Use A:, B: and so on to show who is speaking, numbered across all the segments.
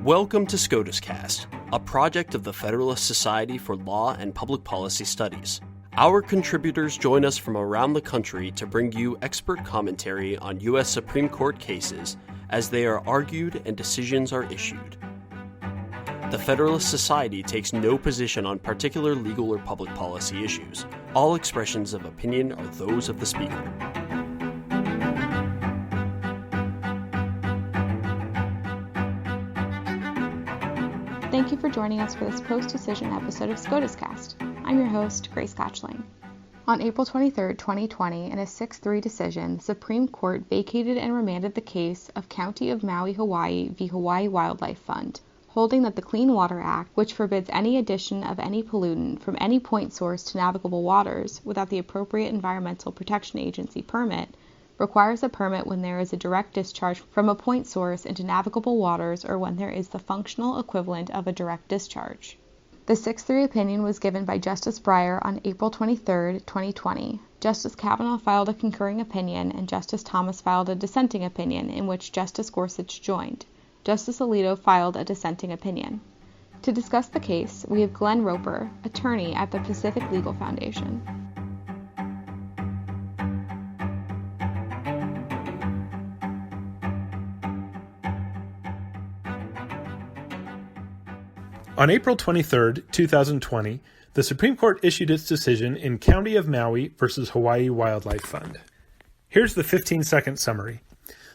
A: Welcome to SCOTUScast, a project of the Federalist Society for Law and Public Policy Studies. Our contributors join us from around the country to bring you expert commentary on U.S. Supreme Court cases as they are argued and decisions are issued. The Federalist Society takes no position on particular legal or public policy issues. All expressions of opinion are those of the speaker.
B: Thank you for joining us for this post-decision episode of SCOTUScast. I'm your host, Grace Kochling. On April 23, 2020, in a 6-3 decision, the Supreme Court vacated and remanded the case of County of Maui, Hawaii v. Hawai'i Wildlife Fund, holding that the Clean Water Act, which forbids any addition of any pollutant from any point source to navigable waters without the appropriate Environmental Protection Agency permit, requires a permit when there is a direct discharge from a point source into navigable waters or when there is the functional equivalent of a direct discharge. The 6-3 opinion was given by Justice Breyer on April 23, 2020. Justice Kavanaugh filed a concurring opinion, and Justice Thomas filed a dissenting opinion, in which Justice Gorsuch joined. Justice Alito filed a dissenting opinion. To discuss the case, we have Glenn Roper, attorney at the Pacific Legal Foundation.
C: On April 23, 2020, the Supreme Court issued its decision in County of Maui versus Hawai'i Wildlife Fund. Here's the 15-second summary.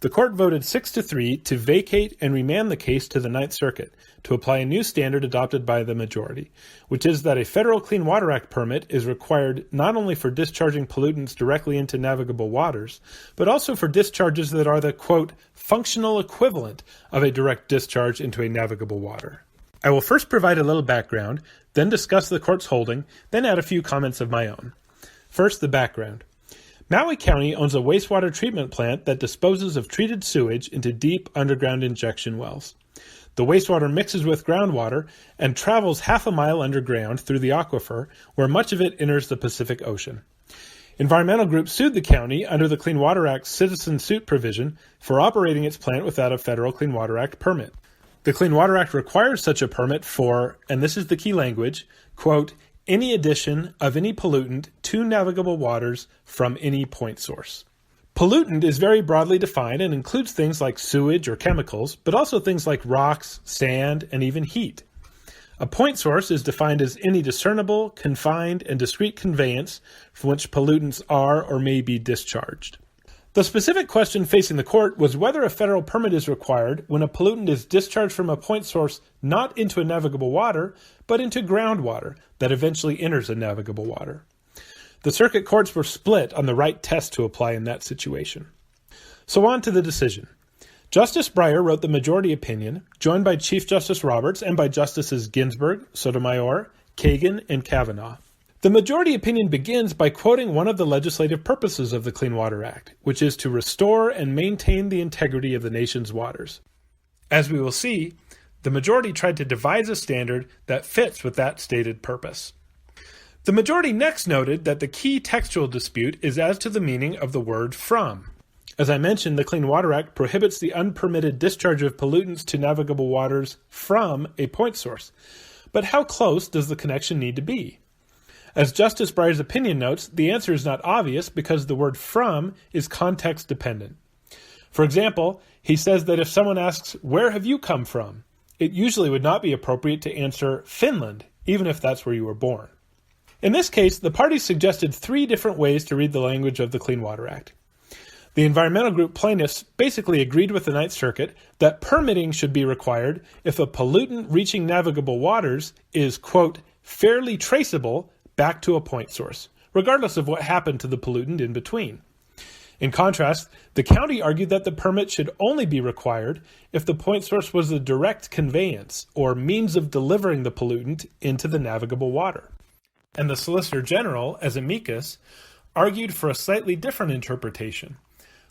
C: The court voted 6-3 to vacate and remand the case to the Ninth Circuit to apply a new standard adopted by the majority, which is that a federal Clean Water Act permit is required not only for discharging pollutants directly into navigable waters, but also for discharges that are the, quote, functional equivalent of a direct discharge into a navigable water. I will first provide a little background, then discuss the court's holding, then add a few comments of my own. First, the background. Maui County owns a wastewater treatment plant that disposes of treated sewage into deep underground injection wells. The wastewater mixes with groundwater and travels half a mile underground through the aquifer, where much of it enters the Pacific Ocean. Environmental groups sued the county under the Clean Water Act's citizen suit provision for operating its plant without a federal Clean Water Act permit. The Clean Water Act requires such a permit for, and this is the key language, quote, any addition of any pollutant to navigable waters from any point source. Pollutant is very broadly defined and includes things like sewage or chemicals, but also things like rocks, sand, and even heat. A point source is defined as any discernible, confined, and discrete conveyance from which pollutants are or may be discharged. The specific question facing the court was whether a federal permit is required when a pollutant is discharged from a point source not into a navigable water, but into groundwater that eventually enters a navigable water. The circuit courts were split on the right test to apply in that situation. So on to the decision. Justice Breyer wrote the majority opinion, joined by Chief Justice Roberts and by Justices Ginsburg, Sotomayor, Kagan, and Kavanaugh. The majority opinion begins by quoting one of the legislative purposes of the Clean Water Act, which is to restore and maintain the integrity of the nation's waters. As we will see, the majority tried to devise a standard that fits with that stated purpose. The majority next noted that the key textual dispute is as to the meaning of the word from. As I mentioned, the Clean Water Act prohibits the unpermitted discharge of pollutants to navigable waters from a point source. But how close does the connection need to be? As Justice Breyer's opinion notes, the answer is not obvious because the word from is context dependent. For example, he says that if someone asks, "Where have you come from?" it usually would not be appropriate to answer Finland, even if that's where you were born. In this case, the parties suggested 3 different ways to read the language of the Clean Water Act. The environmental group plaintiffs basically agreed with the Ninth Circuit that permitting should be required if a pollutant reaching navigable waters is, quote, fairly traceable back to a point source, regardless of what happened to the pollutant in between. In contrast, the county argued that the permit should only be required if the point source was a direct conveyance or means of delivering the pollutant into the navigable water. And the Solicitor General, as amicus, argued for a slightly different interpretation,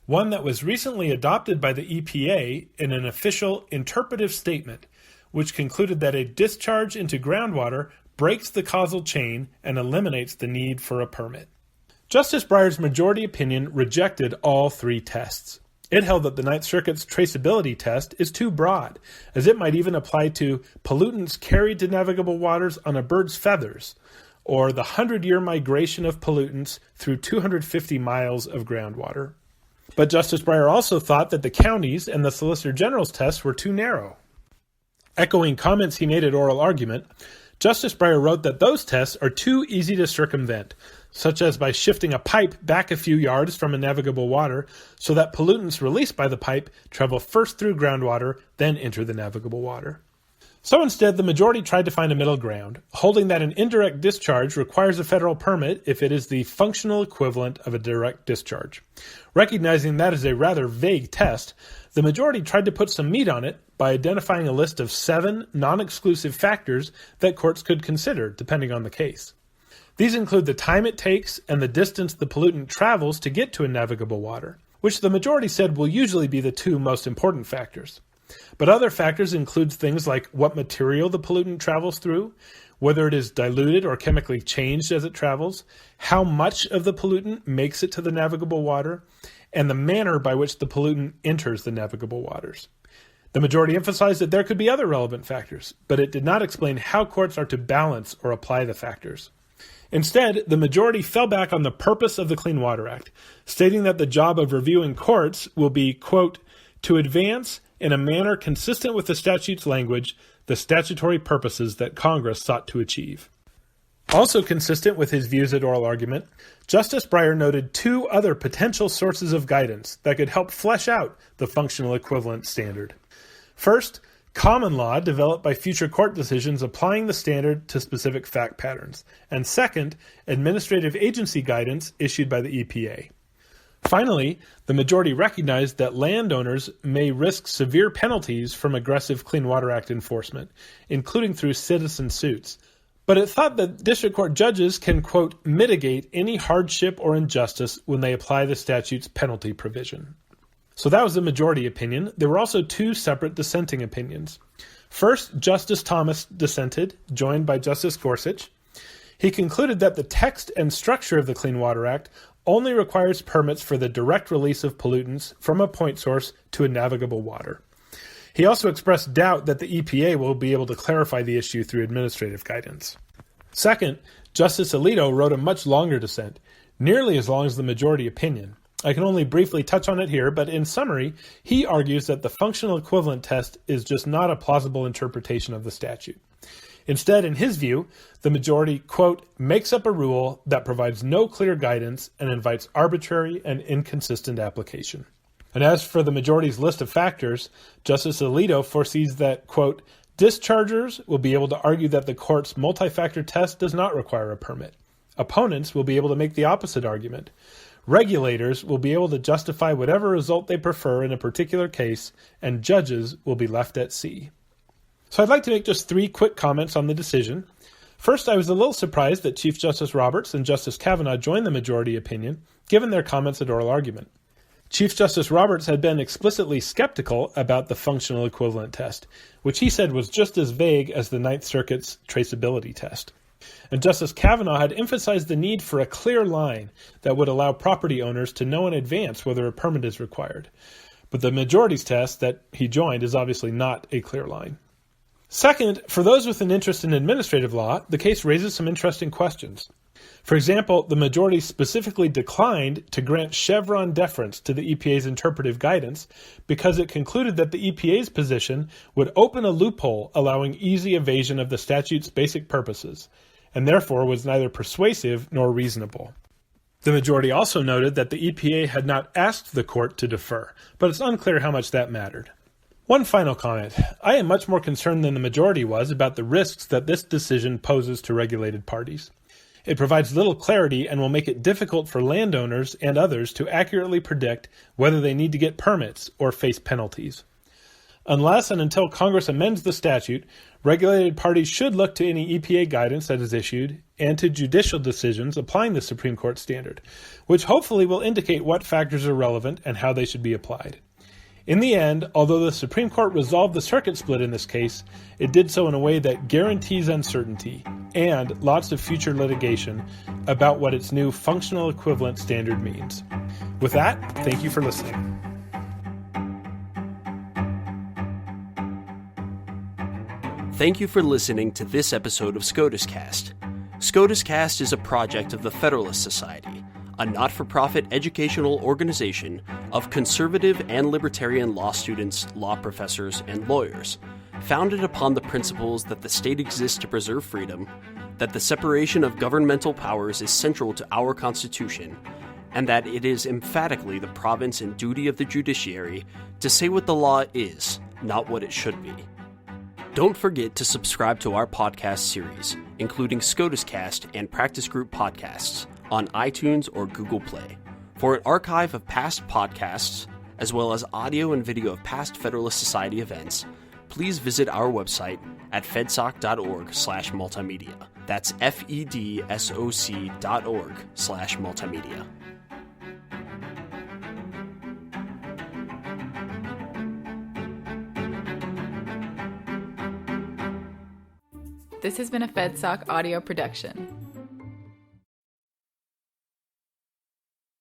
C: one that was recently adopted by the EPA in an official interpretive statement, which concluded that a discharge into groundwater breaks the causal chain and eliminates the need for a permit. Justice Breyer's majority opinion rejected all 3 tests. It held that the Ninth Circuit's traceability test is too broad, as it might even apply to pollutants carried to navigable waters on a bird's feathers, or the 100-year migration of pollutants through 250 miles of groundwater. But Justice Breyer also thought that the county's and the Solicitor General's tests were too narrow. Echoing comments he made at oral argument, Justice Breyer wrote that those tests are too easy to circumvent, such as by shifting a pipe back a few yards from a navigable water so that pollutants released by the pipe travel first through groundwater, then enter the navigable water. So instead, the majority tried to find a middle ground, holding that an indirect discharge requires a federal permit if it is the functional equivalent of a direct discharge. Recognizing that is a rather vague test, the majority tried to put some meat on it by identifying a list of 7 non-exclusive factors that courts could consider, depending on the case. These include the time it takes and the distance the pollutant travels to get to a navigable water, which the majority said will usually be the 2 most important factors. But other factors include things like what material the pollutant travels through, whether it is diluted or chemically changed as it travels, how much of the pollutant makes it to the navigable water, and the manner by which the pollutant enters the navigable waters. The majority emphasized that there could be other relevant factors, but it did not explain how courts are to balance or apply the factors. Instead, the majority fell back on the purpose of the Clean Water Act, stating that the job of reviewing courts will be, quote, to advance in a manner consistent with the statute's language the statutory purposes that Congress sought to achieve. Also consistent with his views at oral argument, Justice Breyer noted 2 other potential sources of guidance that could help flesh out the functional equivalent standard. First, common law developed by future court decisions applying the standard to specific fact patterns, and second, administrative agency guidance issued by the EPA. Finally, the majority recognized that landowners may risk severe penalties from aggressive Clean Water Act enforcement, including through citizen suits. But it thought that district court judges can, quote, mitigate any hardship or injustice when they apply the statute's penalty provision. So that was the majority opinion. There were also 2 separate dissenting opinions. First, Justice Thomas dissented, joined by Justice Gorsuch. He concluded that the text and structure of the Clean Water Act only requires permits for the direct release of pollutants from a point source to a navigable water. He also expressed doubt that the EPA will be able to clarify the issue through administrative guidance. Second, Justice Alito wrote a much longer dissent, nearly as long as the majority opinion. I can only briefly touch on it here, but in summary, he argues that the functional equivalent test is just not a plausible interpretation of the statute. Instead, in his view, the majority, quote, makes up a rule that provides no clear guidance and invites arbitrary and inconsistent application. And as for the majority's list of factors, Justice Alito foresees that, quote, dischargers will be able to argue that the court's multi-factor test does not require a permit. Opponents will be able to make the opposite argument. Regulators will be able to justify whatever result they prefer in a particular case, and judges will be left at sea. So I'd like to make just 3 quick comments on the decision. First, I was a little surprised that Chief Justice Roberts and Justice Kavanaugh joined the majority opinion, given their comments at oral argument. Chief Justice Roberts had been explicitly skeptical about the functional equivalent test, which he said was just as vague as the Ninth Circuit's traceability test. And Justice Kavanaugh had emphasized the need for a clear line that would allow property owners to know in advance whether a permit is required. But the majority's test that he joined is obviously not a clear line. Second, for those with an interest in administrative law, the case raises some interesting questions. For example, the majority specifically declined to grant Chevron deference to the EPA's interpretive guidance because it concluded that the EPA's position would open a loophole allowing easy evasion of the statute's basic purposes, and therefore was neither persuasive nor reasonable. The majority also noted that the EPA had not asked the court to defer, but it's unclear how much that mattered. One final comment. I am much more concerned than the majority was about the risks that this decision poses to regulated parties. It provides little clarity and will make it difficult for landowners and others to accurately predict whether they need to get permits or face penalties. Unless and until Congress amends the statute, regulated parties should look to any EPA guidance that is issued and to judicial decisions applying the Supreme Court standard, which hopefully will indicate what factors are relevant and how they should be applied. In the end, although the Supreme Court resolved the circuit split in this case, it did so in a way that guarantees uncertainty and lots of future litigation about what its new functional equivalent standard means. With that, thank you for listening.
A: Thank you for listening to this episode of SCOTUScast. SCOTUScast is a project of the Federalist Society, a not-for-profit educational organization of conservative and libertarian law students, law professors, and lawyers, founded upon the principles that the state exists to preserve freedom, that the separation of governmental powers is central to our Constitution, and that it is emphatically the province and duty of the judiciary to say what the law is, not what it should be. Don't forget to subscribe to our podcast series, including SCOTUScast and Practice Group podcasts, on iTunes or Google Play. For an archive of past podcasts, as well as audio and video of past Federalist Society events, please visit our website at fedsoc.org/multimedia. That's fedsoc.org/multimedia.
D: This has been a FedSoc audio production.